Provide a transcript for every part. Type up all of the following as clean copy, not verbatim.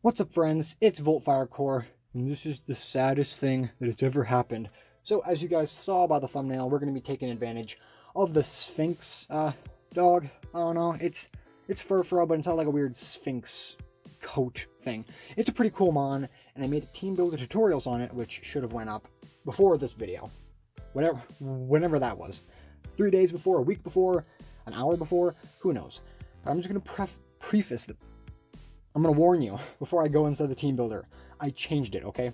What's up, friends? It's Voltfirecore, and this is the saddest thing that has ever happened. So, as you guys saw by the thumbnail, we're going to be taking advantage of the Sphinx dog. I don't know, it's Furfrou, but it's not like a weird Sphinx coat thing. It's a pretty cool mon, and I made a team builder tutorials on it, which should have went up before this video. Whenever that was. 3 days before, a week before, an hour before, who knows. But I'm just going to preface the I'm going to warn you, before I go inside the team builder, I changed it, okay?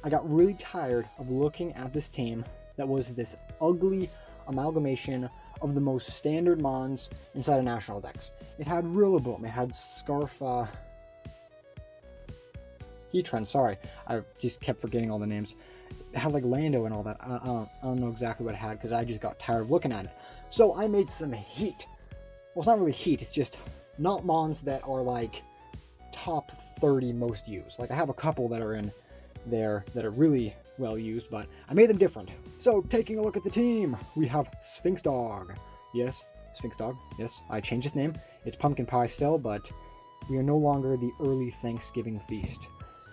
I got really tired of looking at this team that was this ugly amalgamation of the most standard mons inside of National decks. It had Rillaboom, it had Scarf, Heatran, sorry, I just kept forgetting all the names. It had like Lando and all that. I don't know exactly what it had because I just got tired of looking at it. So I made some heat. Well, it's not really heat, it's just not mons that are like top 30 most used. Like I have a couple that are in there that are really well used, but I made them different. So taking a look at the team, we have Sphinx Dog. Yes, Sphinx Dog. Yes, I changed his name. It's Pumpkin Pie still, but we are no longer the early Thanksgiving feast.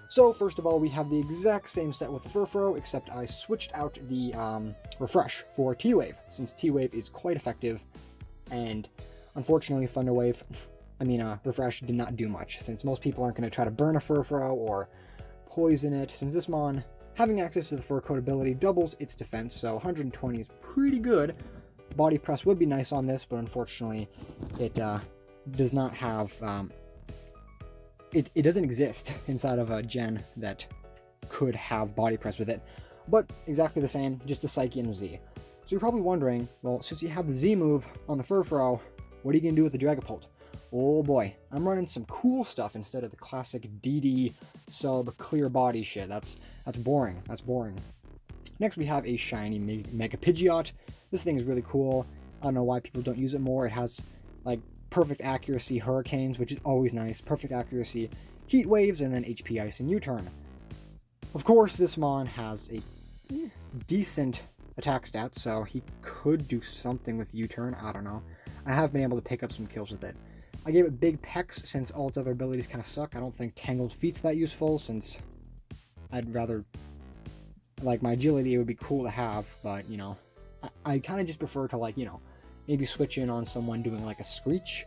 So first of all, we have the exact same set with the Furfrou, except I switched out the refresh for T-Wave, since T-Wave is quite effective, and unfortunately refresh did not do much, since most people aren't going to try to burn a Furfrou or poison it, since this mon, having access to the fur coat ability, doubles its defense, so 120 is pretty good. Body press would be nice on this, but unfortunately it does not have, it doesn't exist inside of a gen that could have body press with it, but exactly the same, just a Psyche and a Z. So you're probably wondering, well, since you have the Z move on the Furfrou, what are you going to do with the Dragapult? Oh boy, I'm running some cool stuff instead of the classic DD sub clear body shit. That's boring. That's boring. Next we have a shiny Mega Pidgeot. This thing is really cool. I don't know why people don't use it more. It has like perfect accuracy hurricanes, which is always nice. Perfect accuracy heat waves, and then HP ice and U-turn. Of course, this mon has a decent attack stat, so he could do something with U-turn. I don't know. I have been able to pick up some kills with it. I gave it big pecs since all its other abilities kind of suck. I don't think Tangled Feet's that useful, since I'd rather, like, my agility would be cool to have, but, you know, I kind of just prefer to, like, you know, maybe switch in on someone doing, like, a Screech,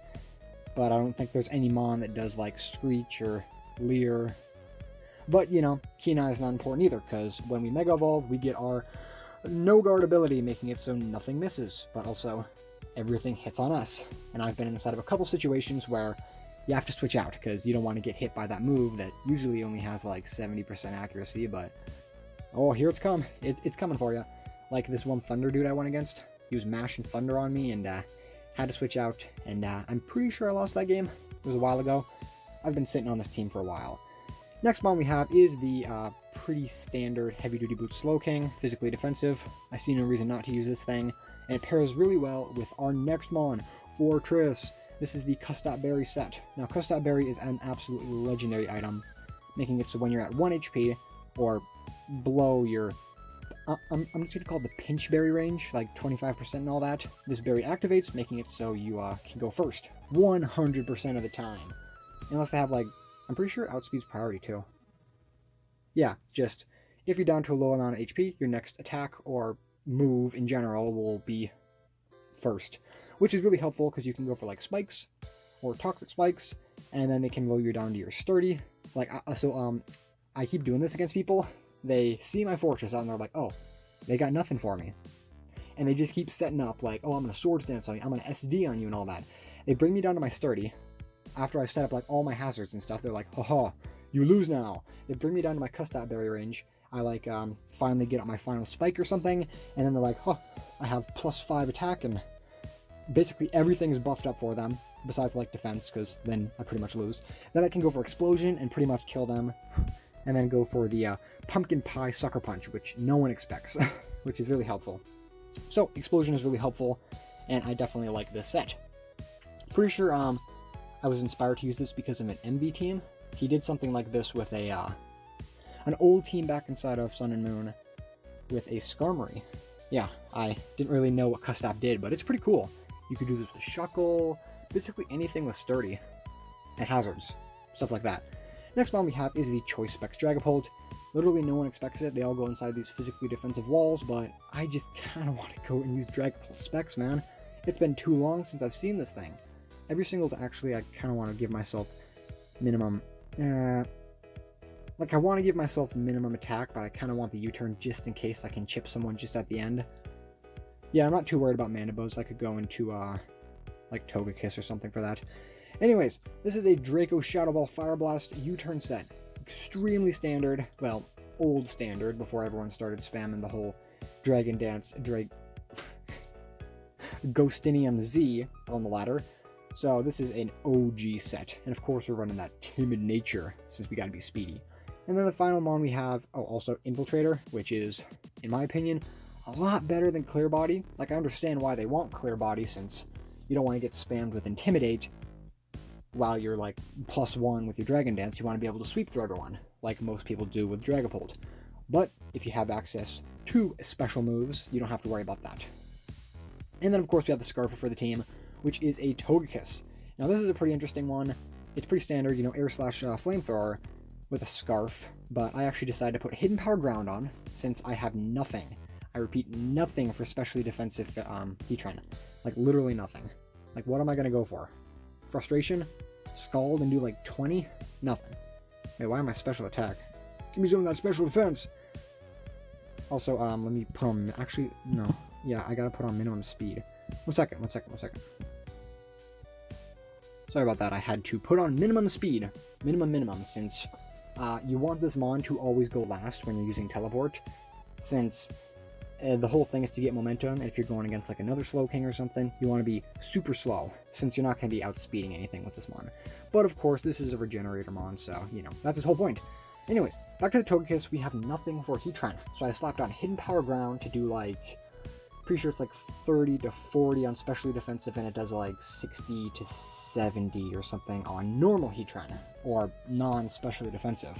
but I don't think there's any mon that does, like, Screech or Leer. But, you know, Keen-Eye is not important either, because when we Mega Evolve, we get our No Guard ability, making it so nothing misses, but also everything hits on us. And I've been inside of a couple situations where you have to switch out because you don't want to get hit by that move that usually only has like 70% accuracy, but oh, here it's come. It's coming for you. Like this one Thunder dude I went against, he was mashing Thunder on me and had to switch out, and I'm pretty sure I lost that game. It was a while ago. I've been sitting on this team for a while. Next mon we have is the pretty standard heavy-duty boot Slowking, physically defensive. I see no reason not to use this thing, and it pairs really well with our next mon, Fortress. This is the Custap Berry set. Now, Custap Berry is an absolutely legendary item, making it so when you're at 1 HP, or below your, I'm just going to call it the Pinch Berry range, like 25% and all that, this berry activates, making it so you can go first, 100% of the time. Unless they have, like, I'm pretty sure outspeed's priority too. Yeah, just, if you're down to a low amount of HP, your next attack or move in general will be first, which is really helpful because you can go for like spikes or toxic spikes, and then they can lower you down to your sturdy. Like I keep doing this against people. They see my Fortress out and they're like, oh, they got nothing for me, and they just keep setting up like, oh, I'm gonna Swords Dance on you, I'm gonna SD on you and all that. They bring me down to my sturdy after I've set up like all my hazards and stuff. They're like, haha, you lose now. They bring me down to my Custap Berry range. I like finally get on my final spike or something, and then they're like, oh, I have +5 attack, and basically everything is buffed up for them, besides like defense, because then I pretty much lose. Then I can go for Explosion and pretty much kill them, and then go for the Pumpkin Pie Sucker Punch, which no one expects, which is really helpful. So Explosion is really helpful, and I definitely like this set. Pretty sure I was inspired to use this because of an MV team. He did something like this with a an old team back inside of Sun and Moon with a Skarmory. Yeah, I didn't really know what Custap did, but it's pretty cool. You could do this with Shuckle, basically anything with sturdy and hazards, stuff like that. Next one we have is the Choice Specs Dragapult. Literally no one expects it. They all go inside these physically defensive walls, but I just kind of want to go and use Dragapult specs, man. It's been too long since I've seen this thing. Every single actually, I kind of want to give myself minimum, like I want to give myself minimum attack, but I kind of want the U-turn just in case I can chip someone just at the end. Yeah, I'm not too worried about Mandibos. I could go into like Togekiss or something for that. Anyways, this is a Draco Shadow Ball Fire Blast U-turn set. Extremely standard, well, old standard before everyone started spamming the whole Dragon Dance Ghostinium Z on the ladder. So this is an OG set, and of course we're running that timid nature since we gotta be speedy. And then the final mon we have, also Infiltrator, which is, in my opinion, a lot better than Clear Body. Like, I understand why they want Clear Body, since you don't want to get spammed with Intimidate while you're like +1 with your Dragon Dance. You want to be able to sweep through everyone, like most people do with Dragapult. But if you have access to special moves, you don't have to worry about that. And then of course we have the Scarf for the team, which is a Togekiss. Now this is a pretty interesting one. It's pretty standard, Air Slash Flamethrower with a Scarf, but I actually decided to put Hidden Power Ground on, since I have nothing. I repeat, nothing for specially defensive Heatran. Like, literally nothing. Like, what am I going to go for? Frustration? Scald and do like 20? Nothing. Wait, why am I special attack? Give me some of that special defense! Also, let me put on... Actually, no. Yeah, I gotta put on minimum speed. One second. Sorry about that, I had to put on minimum speed. Minimum, since you want this mon to always go last when you're using Teleport, since the whole thing is to get momentum, and if you're going against like another Slowking or something, you want to be super slow, since you're not going to be outspeeding anything with this mon. But of course, this is a Regenerator mon, so, that's its whole point. Anyways, back to the Togekiss, we have nothing for Heatran, so I slapped on Hidden Power Ground to do like, pretty sure it's like 30 to 40 on specially defensive, and it does like 60 to 70 or something on normal Heatran, or non-specially defensive.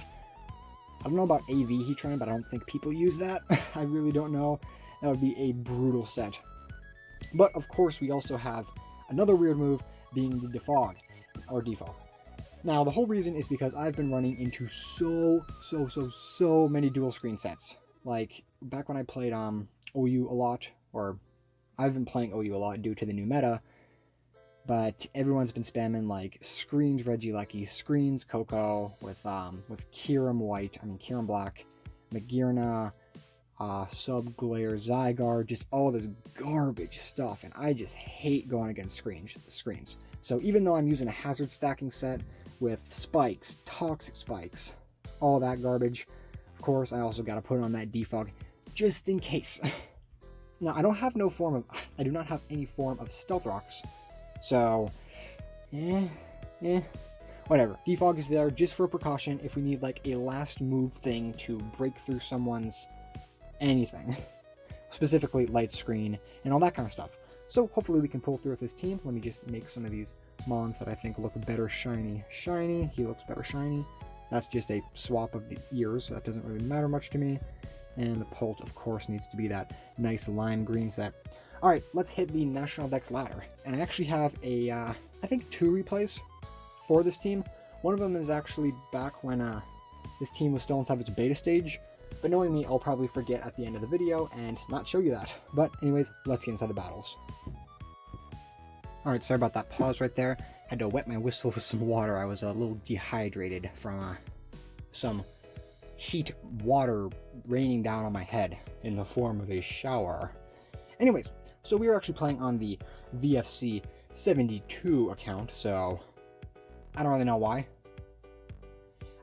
I don't know about AV Heatran, but I don't think people use that. I really don't know. That would be a brutal set. But of course, we also have another weird move, being the Defog, or Defog. Now, the whole reason is because I've been running into so many dual screen sets. Like, back when I played OU a lot, or I've been playing OU a lot due to the new meta, but everyone's been spamming like screens Regieleki, screens Coco with Kyurem Black, Magearna, Subglare, Zygarde, just all this garbage stuff, and I just hate going against screens. So even though I'm using a hazard stacking set with spikes, toxic spikes, all that garbage, of course I also gotta put on that defog just in case. Now I do not have any form of Stealth Rocks, so whatever. Defog is there just for precaution if we need like a last move thing to break through someone's anything, specifically light screen and all that kind of stuff. So hopefully we can pull through with this team. Let me just make some of these mons that I think look better shiny. He looks better shiny. That's just a swap of the ears, so that doesn't really matter much to me. And the Pult, of course, needs to be that nice lime green set. Alright, let's hit the National Dex ladder. And I actually have I think 2 replays for this team. One of them is actually back when this team was still inside its beta stage. But knowing me, I'll probably forget at the end of the video and not show you that. But anyways, let's get inside the battles. Alright, sorry about that pause right there. Had to wet my whistle with some water. I was a little dehydrated from some heat water raining down on my head in the form of a shower. Anyways, so we were actually playing on the VFC 72 account, so I don't really know why.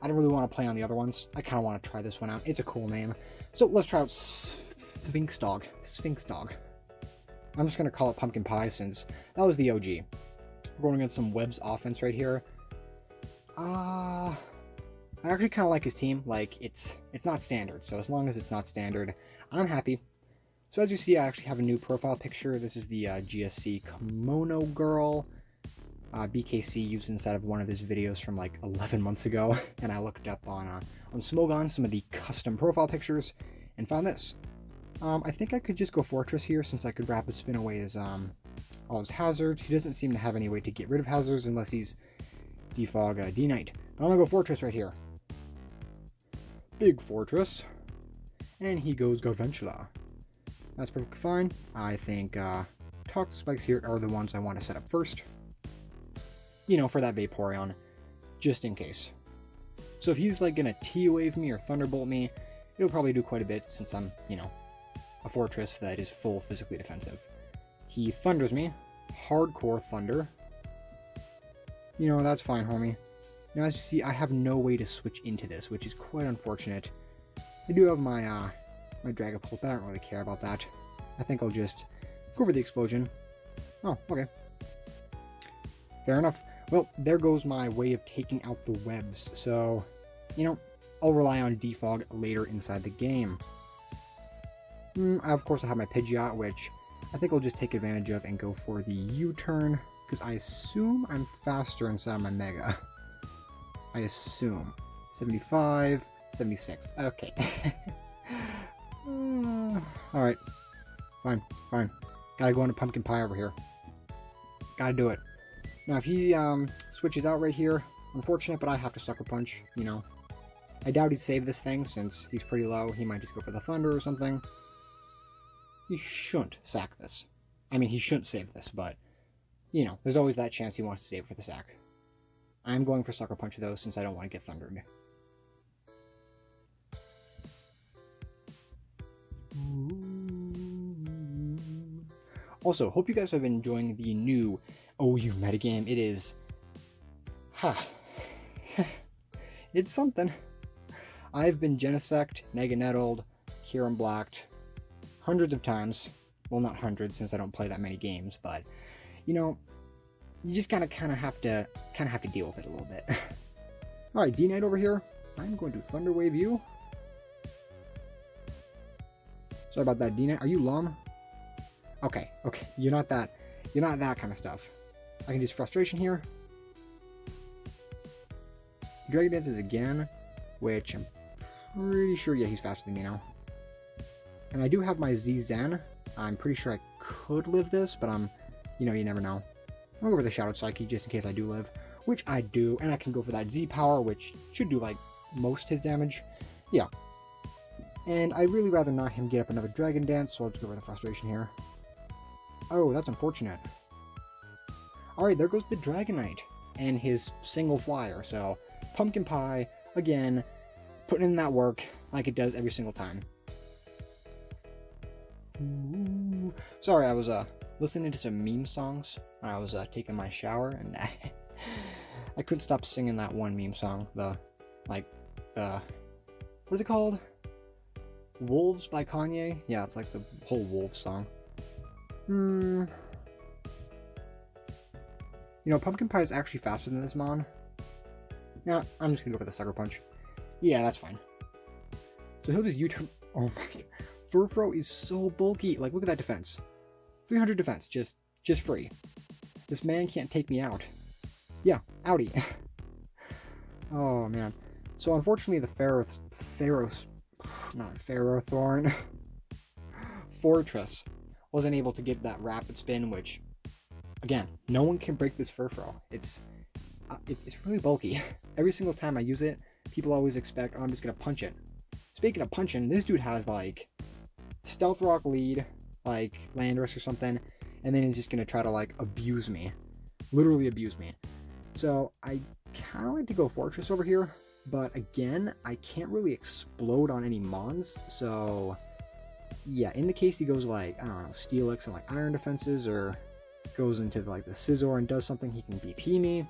I don't really want to play on the other ones. I kind of want to try this one out. It's a cool name. So let's try out Sphinx Dog. I'm just going to call it Pumpkin Pie since that was the OG. We're going against some Webb's offense right here. I actually kind of like his team. Like, it's not standard, so as long as it's not standard, I'm happy. So as you see, I actually have a new profile picture. This is the GSC Kimono Girl. BKC used inside of one of his videos from like 11 months ago, and I looked up on Smogon some of the custom profile pictures and found this. I think I could just go Fortress here since I could rapid spin away his all his hazards. He doesn't seem to have any way to get rid of hazards unless he's Defog D-Knight. But I'm gonna go Fortress right here. Big Fortress. And he goes Garventula. That's perfectly fine. I think Toxic Spikes here are the ones I want to set up first. You know, for that Vaporeon. Just in case. So if he's like gonna T-Wave me or Thunderbolt me, it'll probably do quite a bit since I'm, you know, a Fortress that is full physically defensive. He Thunders me. Hardcore Thunder. You know, that's fine, homie. Now, as you see, I have no way to switch into this, which is quite unfortunate. I do have my my Dragapult, but I don't really care about that. I think I'll just go for the Explosion. Oh, okay. Fair enough. Well, there goes my way of taking out the webs. So, you know, I'll rely on Defog later inside the game. Of course, I have my Pidgeot, which I think I'll just take advantage of and go for the U-turn, because I assume I'm faster inside of my Mega. I assume. 75, 76. Okay. Alright. Fine, fine. Gotta go into Pumpkin Pie over here. Gotta do it. Now, if he switches out right here, unfortunate, but I have to Sucker Punch, you know. I doubt he'd save this thing, since he's pretty low. He might just go for the Thunder or something. He shouldn't sack this. I mean, he shouldn't save this, but, you know, there's always that chance he wants to save it for the sack. I'm going for Sucker Punch, though, since I don't want to get Thundered. Also, hope you guys have been enjoying the new OU metagame. It is... it's something. I've been Genesect, Neganettled, Kyurem Blacked hundreds of times. Well, not hundreds, since I don't play that many games, but, you know, you just kind of have to deal with it a little bit. Alright, D-Knight over here. I'm going to Thunder Wave you. Sorry about that, D-Knight. Are you Lum? Okay, okay. You're not that kind of stuff. I can use Frustration here. Dragon Dances again, which I'm pretty sure, yeah, he's faster than me now. And I do have my Z-Zen. I'm pretty sure I could live this, but you know, you never know. I'll go for the Shadow Psyche just in case I do live, which I do, and I can go for that Z-Power, which should do, like, most his damage. Yeah. And I'd really rather not him get up another Dragon Dance, so I'll just go for the Frustration here. Oh, that's unfortunate. Alright, there goes the Dragonite and his single flyer, so Pumpkin Pie, again, putting in that work like it does every single time. Ooh. Sorry, I was listening to some meme songs when I was taking my shower, and I couldn't stop singing that one meme song, what is it called? Wolves by Kanye? Yeah, it's like the whole Wolves song. You know, Pumpkin Pie is actually faster than this Mon. Nah, I'm just gonna go for the Sucker Punch. Yeah, that's fine. So he'll just U-turn. Oh my. Furfrou is so bulky. Like, look at that defense. 300 defense, just free. This man can't take me out. Yeah, outie. Oh man. So unfortunately, the Ferrothorn Fortress wasn't able to get that rapid spin, which, again, no one can break this Furfrou. It's really bulky. Every single time I use it, people always expect, oh, I'm just gonna punch it. Speaking of punching, this dude has like Stealth Rock lead, like Landorus or something, and then he's just gonna try to like abuse me, literally abuse me. So I kind of like to go Fortress over here, but again, I can't really explode on any Mons, so yeah, in the case he goes like, I don't know, Steelix and like Iron defenses, or goes into like the Scizor and does something, he can BP me.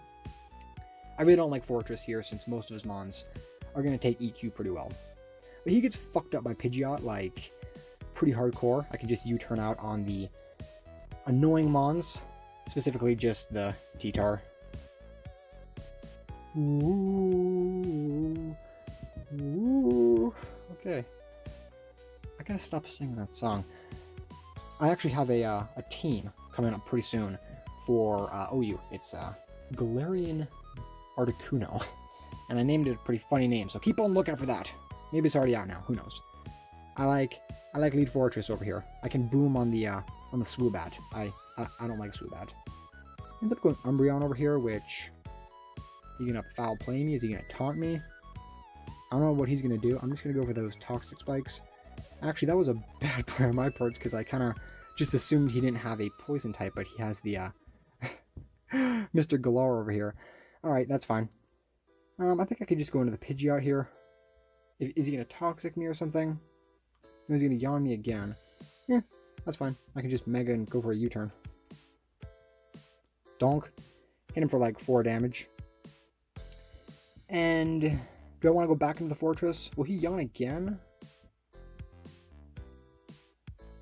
I really don't like Fortress here since most of his Mons are going to take EQ pretty well. But he gets fucked up by Pidgeot like pretty hardcore. I can just U-turn out on the annoying Mons, specifically just the T-Tar. Ooh. Ooh. Okay. I gotta stop singing that song. I actually have a team coming up pretty soon for OU. It's Galarian Articuno, and I named it a pretty funny name, so keep on lookout for that. Maybe it's already out now. Who knows? I like Lead Fortress over here. I can boom on the Swoobat. I don't like Swoobat. Ends up going Umbreon over here, which He gonna foul play me? Is he gonna taunt me? I don't know what he's gonna do. I'm just gonna go for those toxic spikes. Actually, that was a bad play on my part because I kind of just assumed he didn't have a poison type, but he has the Mr. Galore over here. Alright, that's fine. I think I could just go into the Pidgeot here. Is he gonna toxic me or something? No, he's gonna yawn me again. Yeah, that's fine. I can just Mega and go for a U-turn. Donk. Hit him for like 4 damage. And do I want to go back into the fortress? Will he yawn again?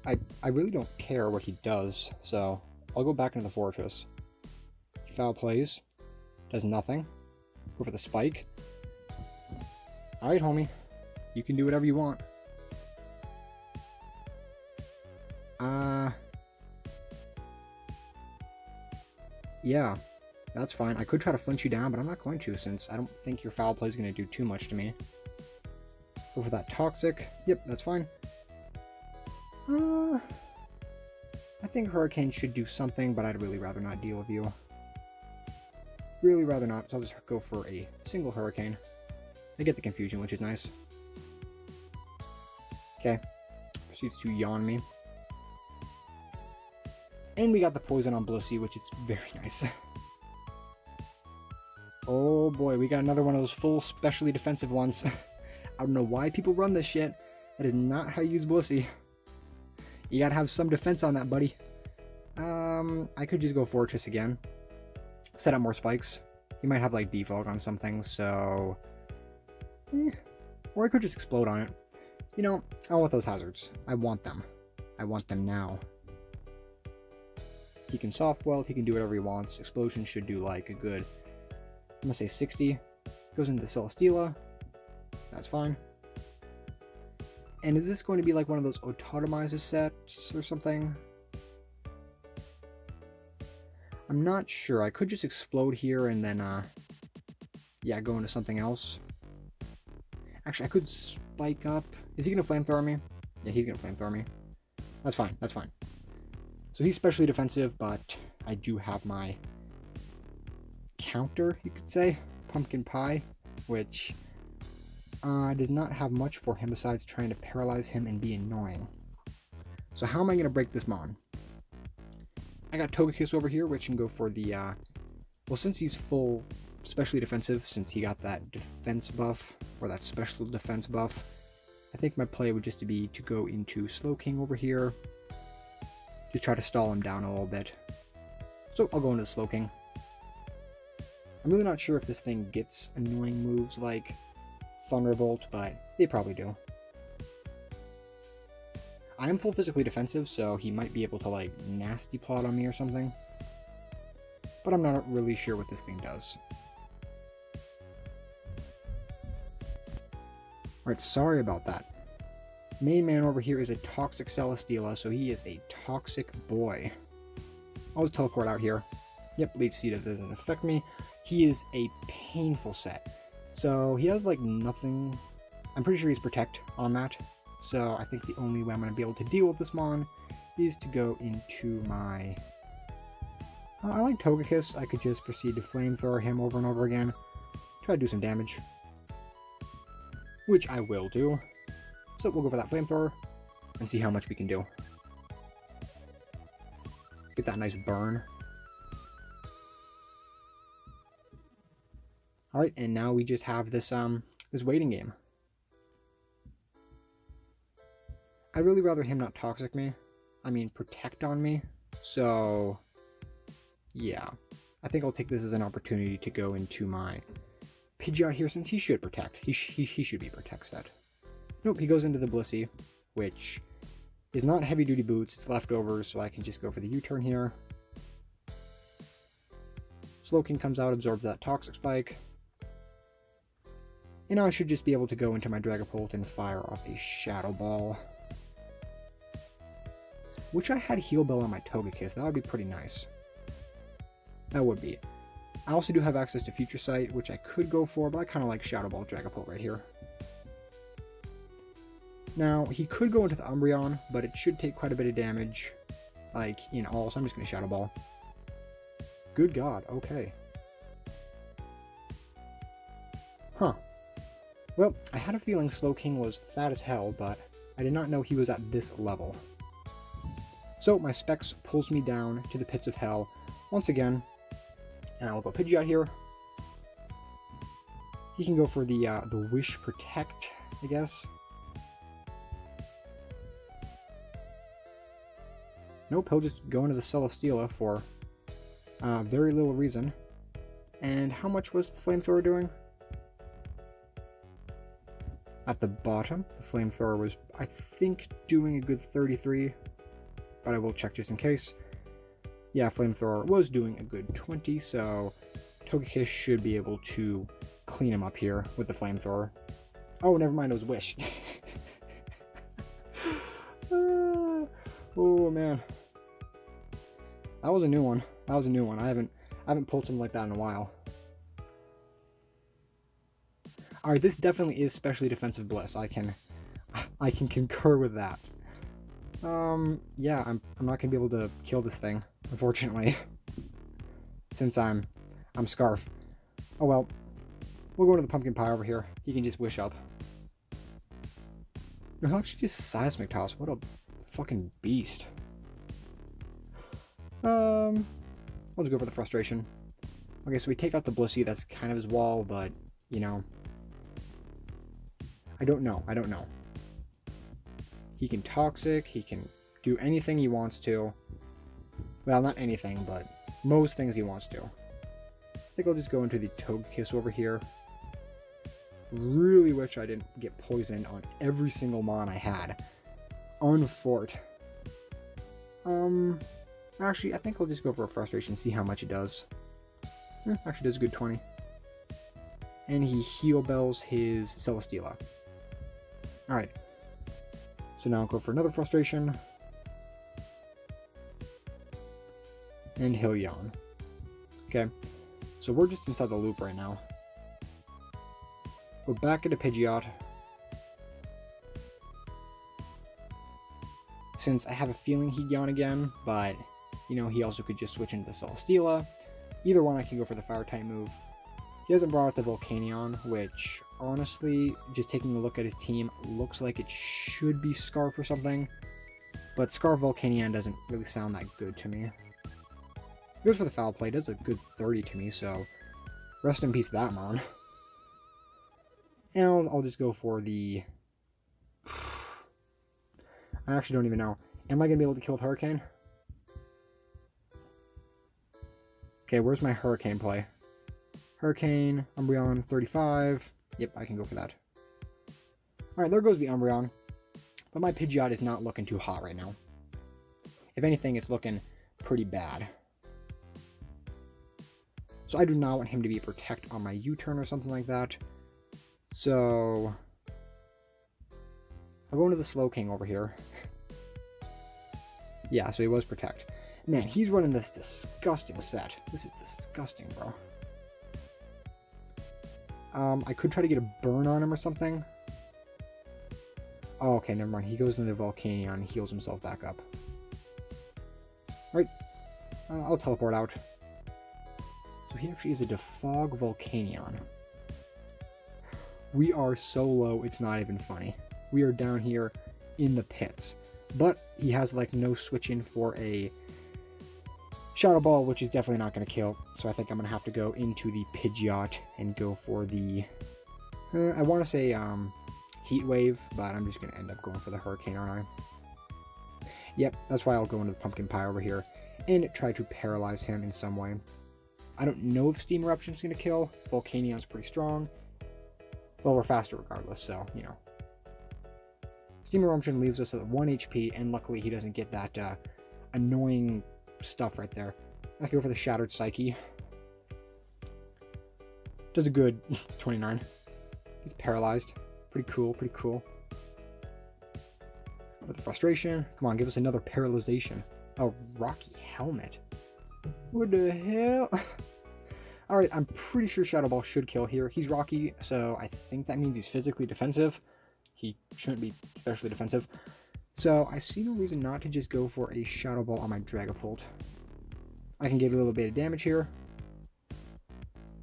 I really don't care what he does, so I'll go back into the fortress. He foul plays. Does nothing. Go for the spike. Alright, homie. You can do whatever you want. Yeah, that's fine. I could try to flinch you down, but I'm not going to since I don't think your foul play is going to do too much to me. Go for that toxic. Yep, that's fine. I think Hurricane should do something, but I'd really rather not deal with you. Really rather not, so I'll just go for a single Hurricane. I get the confusion, which is nice. Okay. Proceeds to yawn me. And we got the poison on Blissey, which is very nice. Oh boy, we got another one of those full specially defensive ones. I don't know why people run this shit. That is not how you use Blissey. You gotta have some defense on that, buddy. I could just go Fortress again. Set up more spikes. He might have like Defog on something, so... Or I could just explode on it. You know, I want those hazards. I want them. I want them now. He can soft weld, he can do whatever he wants. Explosion should do like a good, I'm gonna say 60. Goes into the Celesteela. That's fine. And is this going to be like one of those autotomizes sets or something? I'm not sure. I could just explode here and then, yeah, go into something else. Actually, I could spike up. Is he going to flamethrower me? Yeah, he's going to flamethrower me. That's fine. That's fine. So he's specially defensive, but I do have my counter, you could say. Pumpkin Pie, which does not have much for him besides trying to paralyze him and be annoying. So how am I going to break this Mon? I got Togekiss over here, which can go for the, well, since he's full specially defensive, since he got that defense buff, or that special defense buff, I think my play would just be to go into Slowking over here, to try to stall him down a little bit. So I'll go into Slowking. I'm really not sure if this thing gets annoying moves like Thunderbolt, but they probably do. I am full physically defensive, so he might be able to like nasty plot on me or something. But I'm not really sure what this thing does. Alright, sorry about that. Main man over here is a toxic Celesteela, so he is a toxic boy. I'll just teleport out here. Yep, Leech Seed doesn't affect me. He is a painful set. So he has like nothing. I'm pretty sure he's Protect on that. So I think the only way I'm going to be able to deal with this Mon is to go into my... I like Togekiss. I could just proceed to Flamethrower him over and over again. Try to do some damage. Which I will do. So we'll go for that Flamethrower and see how much we can do. Get that nice burn. Alright, and now we just have this this waiting game. I'd really rather him not toxic me. I mean, Protect on me. So, yeah. I think I'll take this as an opportunity to go into my Pidgeot here, since he should Protect. He should be Protect set. Nope, he goes into the Blissey, which is not heavy duty boots. It's leftovers, so I can just go for the U-turn here. Slowking comes out, absorbs that Toxic Spike. And now I should just be able to go into my Dragapult and fire off a Shadow Ball. Wish I had Heal Bell on my Togekiss. That would be pretty nice. That would be. I also do have access to Future Sight, which I could go for, but I kind of like Shadow Ball Dragapult right here. Now, he could go into the Umbreon, but it should take quite a bit of damage, like, in all, so I'm just going to Shadow Ball. Good God, okay. Huh. Well, I had a feeling Slowking was fat as hell, but I did not know he was at this level. So my Specs pulls me down to the pits of hell once again, and I'll go Pidgeot here. He can go for the Wish Protect, I guess. Nope, he'll just go into the Celesteela for very little reason. And how much was the Flamethrower doing? At the bottom, the Flamethrower was, I think, doing a good 33, but I will check just in case. Yeah, Flamethrower was doing a good 20, so Togekiss should be able to clean him up here with the Flamethrower. Oh, never mind, it was Wish. Oh man, that was a new one. That was a new one. I haven't pulled something like that in a while. All right, this definitely is specially defensive Bliss. I can concur with that. Yeah, I'm not gonna be able to kill this thing, unfortunately, since I'm Scarf. Oh well, we'll go to the pumpkin pie over here. He can just wish up. No, he'll actually just Seismic Toss. What a fucking beast. I'll just go for the Frustration. Okay, so we take out the Blissey. That's kind of his wall, but you know, I don't know. He can Toxic. He can do anything he wants to. Well, not anything, but most things he wants to. I think I'll just go into the Togekiss over here. Really wish I didn't get poisoned on every single mon I had. Unfort. Actually, I think I'll just go for a Frustration, see how much it does. Actually does a good 20. And he Heal Bells his Celesteela. Alright. So now I'll go for another Frustration. And he'll Yawn. Okay. So we're just inside the loop right now. We're back into Pidgeot. Since I have a feeling he'd Yawn again, but, you know, he also could just switch into the Celesteela. Either one I can go for the Fire-type move. He hasn't brought out the Volcanion, which, honestly, just taking a look at his team, looks like it should be Scarf or something. But Scarf Volcanion doesn't really sound that good to me. He goes for the Foul Play, does a good 30 to me, so rest in peace that mon. And I'll just go for the... I actually don't even know. Am I going to be able to kill with Hurricane? Okay, where's my Hurricane play? Hurricane, Umbreon, 35. Yep, I can go for that. Alright, there goes the Umbreon. But my Pidgeot is not looking too hot right now. If anything, it's looking pretty bad. So I do not want him to be Protect on my U-turn or something like that. So I'll go into the Slowking over here. Yeah, so he was Protect. Man, he's running this disgusting set. This is disgusting, bro. I could try to get a burn on him or something. Oh, okay, never mind. He goes into the Volcanion and heals himself back up. Right. I'll teleport out. So he actually is a Defog Volcanion. We are so low, it's not even funny. We are down here in the pits. But he has, like, no switch in for a Shadow Ball, which is definitely not going to kill. So I think I'm going to have to go into the Pidgeot and go for the... I want to say Heat Wave, but I'm just going to end up going for the Hurricane, aren't I? Yep, that's why I'll go into the Pumpkin Pie over here and try to paralyze him in some way. I don't know if Steam Eruption is going to kill. Volcanion's pretty strong. Well, we're faster regardless, so, you know. Steam Eruption leaves us at 1 HP, and luckily he doesn't get that annoying stuff right there. I can go for the Shattered Psyche. Does a good 29. He's paralyzed. Pretty cool, pretty cool. With the Frustration. Come on, give us another Paralyzation. Oh, Rocky Helmet. What the hell? Alright, I'm pretty sure Shadow Ball should kill here. He's Rocky, so I think that means he's physically defensive. He shouldn't be especially defensive. So I see no reason not to just go for a Shadow Ball on my Dragapult. I can give a little bit of damage here.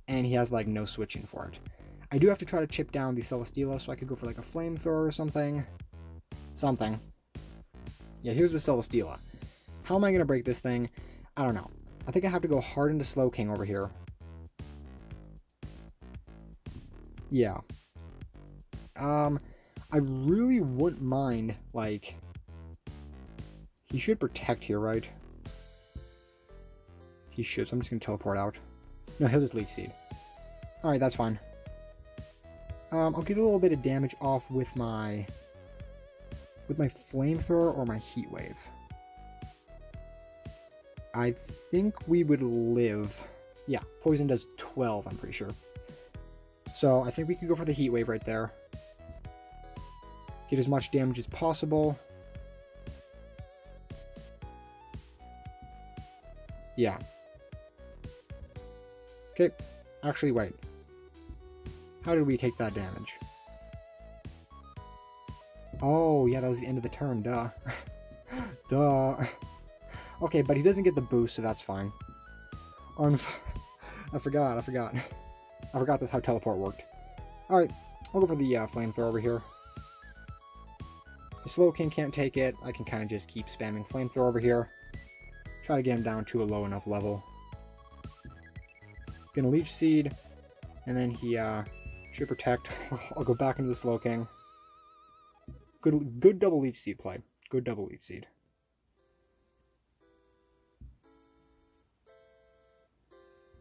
And he has like no switching for it. I do have to try to chip down the Celesteela, so I could go for like a flamethrower or something. Something. Yeah, here's the Celesteela. How am I going to break this thing? I don't know. I think I have to go hard into Slowking over here. Yeah. I really wouldn't mind, like... He should protect here, right? He should, so I'm just going to teleport out. No, he'll just Leech Seed. Alright, that's fine. I'll get a little bit of damage off with my Flamethrower or my Heat Wave. I think we would live. Yeah, Poison does 12, I'm pretty sure. So I think we could go for the Heat Wave right there. Get as much damage as possible. Yeah. Okay, actually wait. How did we take that damage? Oh, yeah, that was the end of the turn, duh. Duh. Okay, but he doesn't get the boost, so that's fine. I forgot that's how teleport worked. Alright, I'll go for the flamethrower over here. The Slowking can't take it. I can kind of just keep spamming flamethrower over here. Try to get him down to a low enough level. Gonna Leech Seed, and then he should protect. I'll go back into the Slowking. Good double Leech Seed play. Good double Leech Seed.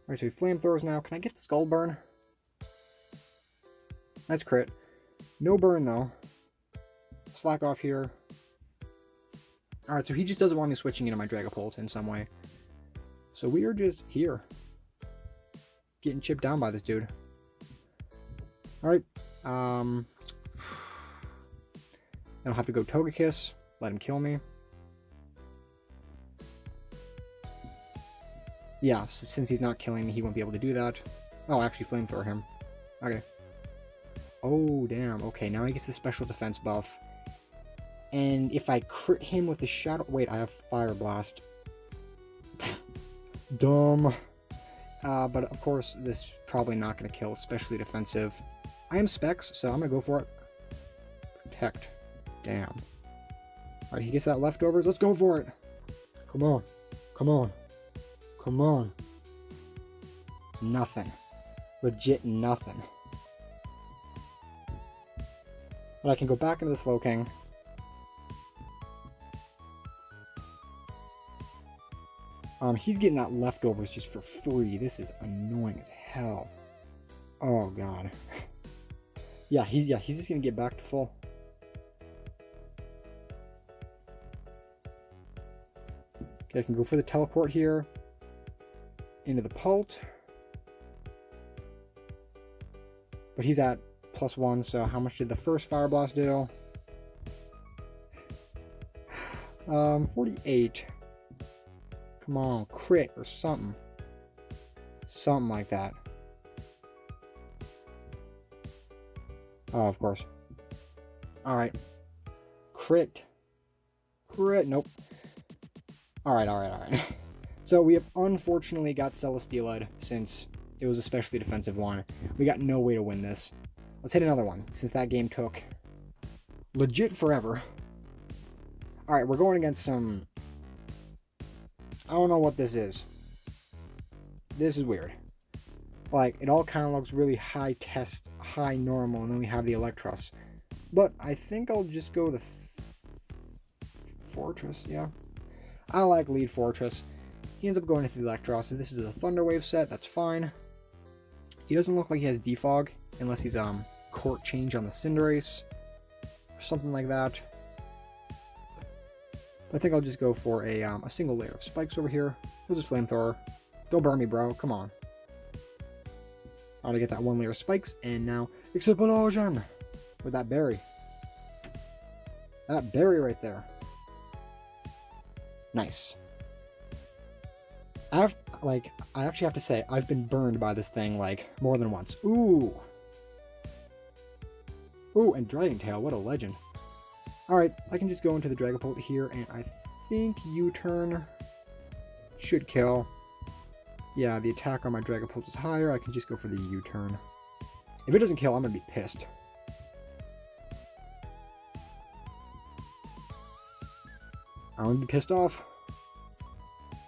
Alright, so he flamethrowers now. Can I get the Skull Burn? That's crit. No burn though. Slack off here. Alright, so he just doesn't want me switching into my Dragapult in some way. So we are just here. Getting chipped down by this dude. Alright. Then I'll have to go Togekiss. Let him kill me. Yeah, since he's not killing me, he won't be able to do that. Oh, actually flamethrower him. Okay. Oh, damn. Okay, now he gets the special defense buff. And if I crit him with the Shadow... Wait, I have Fire Blast. Dumb. But of course, this is probably not going to kill, especially defensive. I am Specs, so I'm going to go for it. Protect. Damn. Alright, he gets that leftovers. Let's go for it. Come on. Come on. Come on. Nothing. Legit nothing. But I can go back into the Slowking. He's getting that leftovers just for free. This is annoying as hell. Oh god. Yeah, he's just gonna get back to full. Okay, I can go for the teleport here. Into the Pult. But he's at +1, so how much did the first Fire Blast do? 48. Come on, crit or something. Something like that. Oh, of course. Alright. Crit. Crit. Nope. Alright. So we have unfortunately got Celesteela'd since it was a specially defensive one. We got no way to win this. Let's hit another one since that game took legit forever. Alright, we're going against some... I don't know what this is. This is weird. Like, it all kind of looks really high test, high normal, and then we have the Electros. But I think I'll just go the Fortress, yeah. I like Lead Fortress. He ends up going into the Electros, so this is a Thunder Wave set, that's fine. He doesn't look like he has Defog, unless he's Court Change on the Cinderace, or something like that. I think I'll just go for a single layer of spikes over here. We'll just flamethrower. Don't burn me, bro. Come on. I want to get that one layer of spikes, and now Explosion with that berry. That berry right there. Nice. I actually have to say, I've been burned by this thing, like, more than once. Ooh. Ooh, and Dragon Tail, what a legend. Alright, I can just go into the Dragapult here, and I think U-turn should kill. Yeah, the attack on my Dragapult is higher, I can just go for the U-turn. If it doesn't kill, I'm gonna be pissed. I'm gonna be pissed off.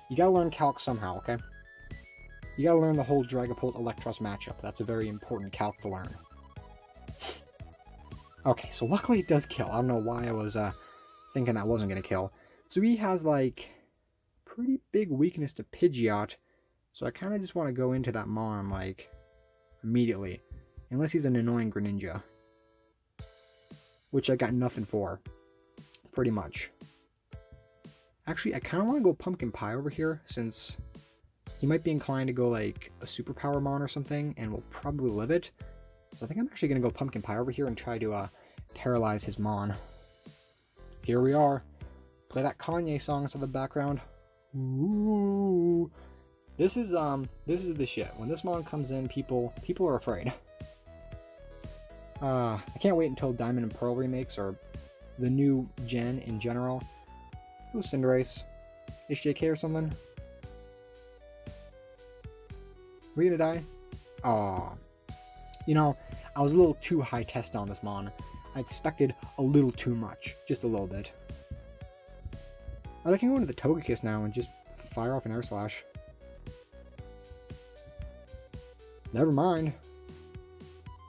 You gotta learn calc somehow, okay? You gotta learn the whole Dragapult Electros matchup. That's a very important calc to learn. Okay, so luckily it does kill. I don't know why I was thinking that wasn't gonna kill. So he has like pretty big weakness to Pidgeot. So I kind of just want to go into that Mon like immediately. Unless he's an annoying Greninja. Which I got nothing for. Pretty much. Actually, I kind of want to go Pumpkin Pie over here, since he might be inclined to go like a Superpower Mon or something, and will probably live it. So I think I'm actually going to go Pumpkin Pie over here and try to paralyze his Mon. Here we are. Play that Kanye song into the background. Ooh. This is the shit. When this Mon comes in, people are afraid. I can't wait until Diamond and Pearl remakes, or the new gen in general. Ooh, Cinderace. HJK or something. Are you gonna die? Aw. You know, I was a little too high test on this Mon. I expected a little too much. Just a little bit. I can go into the Togekiss now and just fire off an Air Slash. Never mind.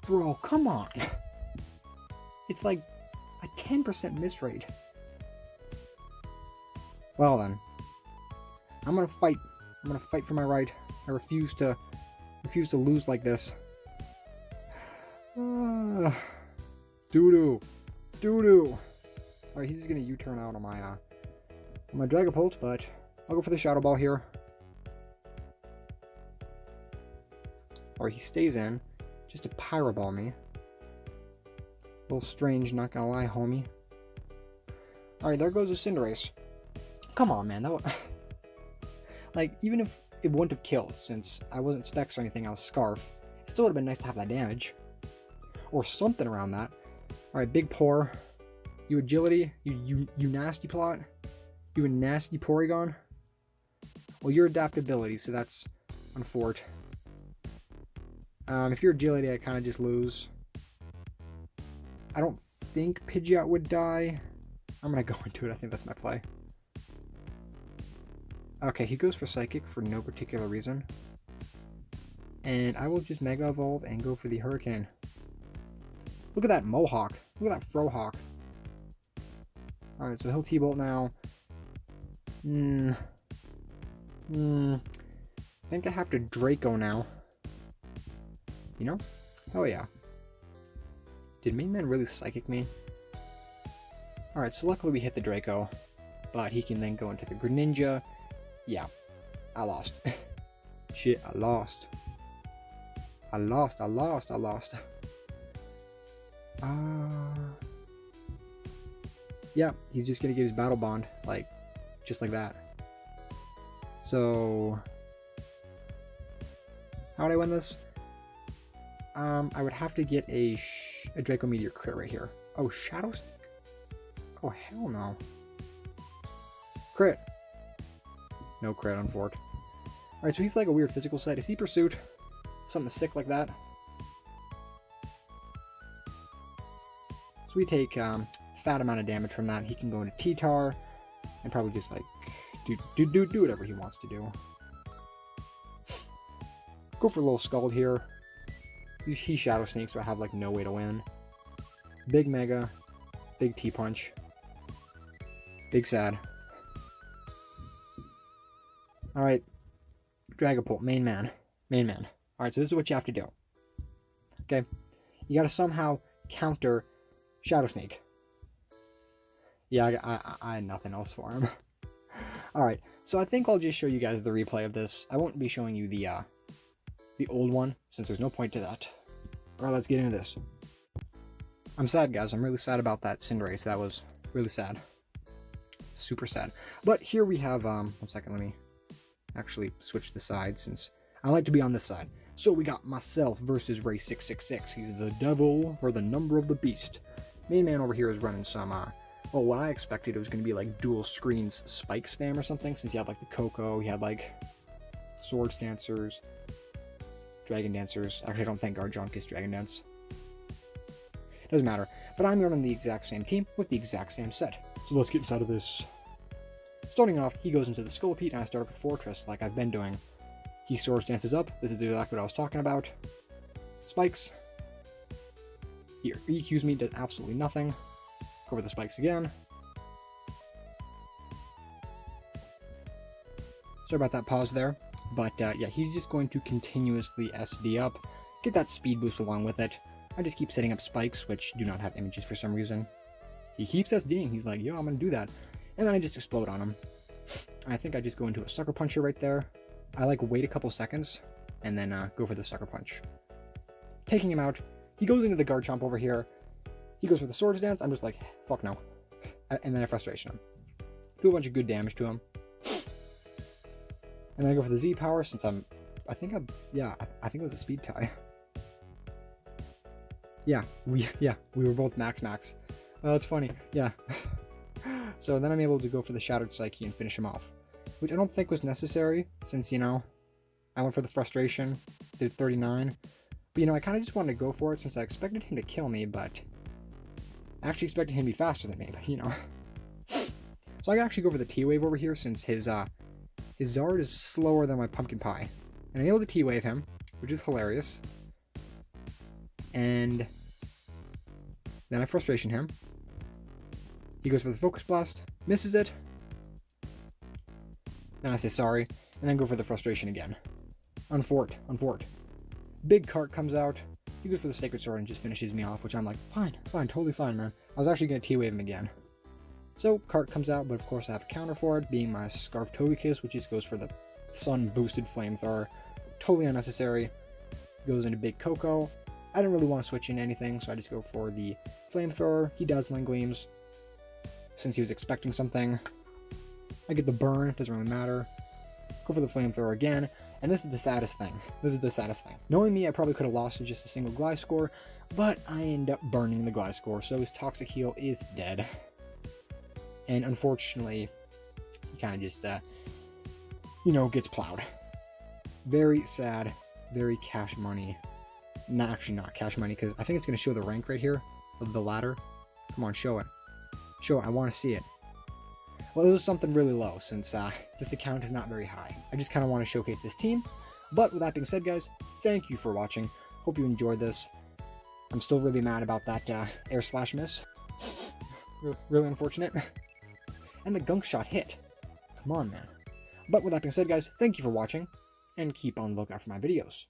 Bro, come on. It's like a 10% miss rate. Well then. I'm gonna fight. I'm gonna fight for my right. I refuse to lose like this. Doo-doo. Doo-doo. Alright, he's just gonna U-turn out on my Dragapult, but I'll go for the Shadow Ball here. Or he stays in, just to Pyro Ball me. A little strange, not gonna lie, homie. Alright, there goes a Cinderace. Come on, man, that would... Like, even if it wouldn't have killed, since I wasn't Specs or anything, I was Scarf, it still would have been nice to have that damage. Or something around that. Alright, Big Pour. You Agility, you Nasty Plot. You a nasty Porygon. Well, your Adaptability, so that's unfortunate. If you're Agility, I kind of just lose. I don't think Pidgeot would die. I'm going to go into it. I think that's my play. Okay, he goes for Psychic for no particular reason. And I will just Mega Evolve and go for the Hurricane. Look at that Mohawk. Look at that Frohawk. Alright, so he'll T-Bolt now. I think I have to Draco now. You know? Oh yeah. Did Main Man really Psychic me? Alright, so luckily we hit the Draco. But he can then go into the Greninja. Yeah. I lost. Shit, I lost. I lost. Yeah, he's just gonna get his Battle Bond. Like, just like that. So... how would I win this? I would have to get a Draco Meteor crit right here. Oh, Shadow Sneak? Oh, hell no. Crit. No crit, unfortunately. Alright, so he's like a weird physical set. Is he Pursuit? Something sick like that. So we take fat amount of damage from that. He can go into T-Tar and probably just like do whatever he wants to do. Go for a little Scald here. He Shadow Sneaks, so I have like no way to win. Big Mega. Big T-Punch. Big Sad. Alright. Dragapult, main man. Alright, so this is what you have to do. Okay? You gotta somehow counter Shadow Sneak. Yeah, I had nothing else for him. Alright, so I think I'll just show you guys the replay of this. I won't be showing you the old one, since there's no point to that. Alright, let's get into this. I'm sad, guys. I'm really sad about that Cinderace. That was really sad. Super sad. But here we have, one second, let me actually switch the side, since I like to be on this side. So we got myself versus Ray666. He's the devil, or the number of the beast. Main man over here is running some, well, what I expected it was going to be like dual screens spike spam or something, since he had like the Coco, he had like Swords Dancers, Dragon Dancers. Actually, I don't think Garjunk is Dragon Dance. Doesn't matter. But I'm running the exact same team with the exact same set. So let's get inside of this. Starting off, he goes into the Scolipede, and I start up with Fortress, like I've been doing. He Swords Dances up. This is exactly what I was talking about. Spikes. He EQs me, does absolutely nothing. Go for the spikes again. Sorry about that pause there. But yeah, he's just going to continuously SD up, get that speed boost along with it. I just keep setting up spikes, which do not have images for some reason. He keeps SDing, he's like, yo, I'm gonna do that. And then I just explode on him. I think I just go into a Sucker Puncher right there. I like wait a couple seconds, and then go for the Sucker Punch. Taking him out, he goes into the Garchomp over here. He goes for the Swords Dance, I'm just like, fuck no. And then I Frustration him. Do a bunch of good damage to him. And then I go for the Z power since I think it was a speed tie. Yeah, we were both max. Oh, that's funny. Yeah. So then I'm able to go for the Shattered Psyche and finish him off, which I don't think was necessary since, you know, I went for the Frustration, did 39. But, you know, I kind of just wanted to go for it since I expected him to kill me, but I actually expected him to be faster than me, but, you know. So I can actually go for the T-Wave over here since his Zard is slower than my Pumpkin Pie. And I'm able to T-Wave him, which is hilarious. And then I Frustration him. He goes for the Focus Blast, misses it. Then I say sorry, and then go for the Frustration again. Unfort. Big Cart comes out. He goes for the Sacred Sword and just finishes me off, which I'm like, fine, totally fine, man. I was actually going to T-Wave him again. So, Cart comes out, but of course I have a counter for it, being my Scarf Togekiss, which just goes for the Sun-boosted Flamethrower. Totally unnecessary. Goes into Big Coco. I didn't really want to switch in anything, so I just go for the Flamethrower. He Dazzling Gleams, since he was expecting something. I get the Burn, doesn't really matter. Go for the Flamethrower again, and this is the saddest thing. Knowing me, I probably could have lost to just a single Gliscor, but I end up burning the Gliscor, so his Toxic Heal is dead. And unfortunately, he kind of just, you know, gets plowed. Very sad, very Cash Money. Actually not Cash Money, because I think it's going to show the rank right here of the ladder. Come on, show it. Show it, I want to see it. Well, it was something really low, since this account is not very high. I just kind of want to showcase this team. But with that being said, guys, thank you for watching. Hope you enjoyed this. I'm still really mad about that air slash miss. Really unfortunate. And the Gunk Shot hit. Come on, man. But with that being said, guys, thank you for watching, and keep on the lookout for my videos.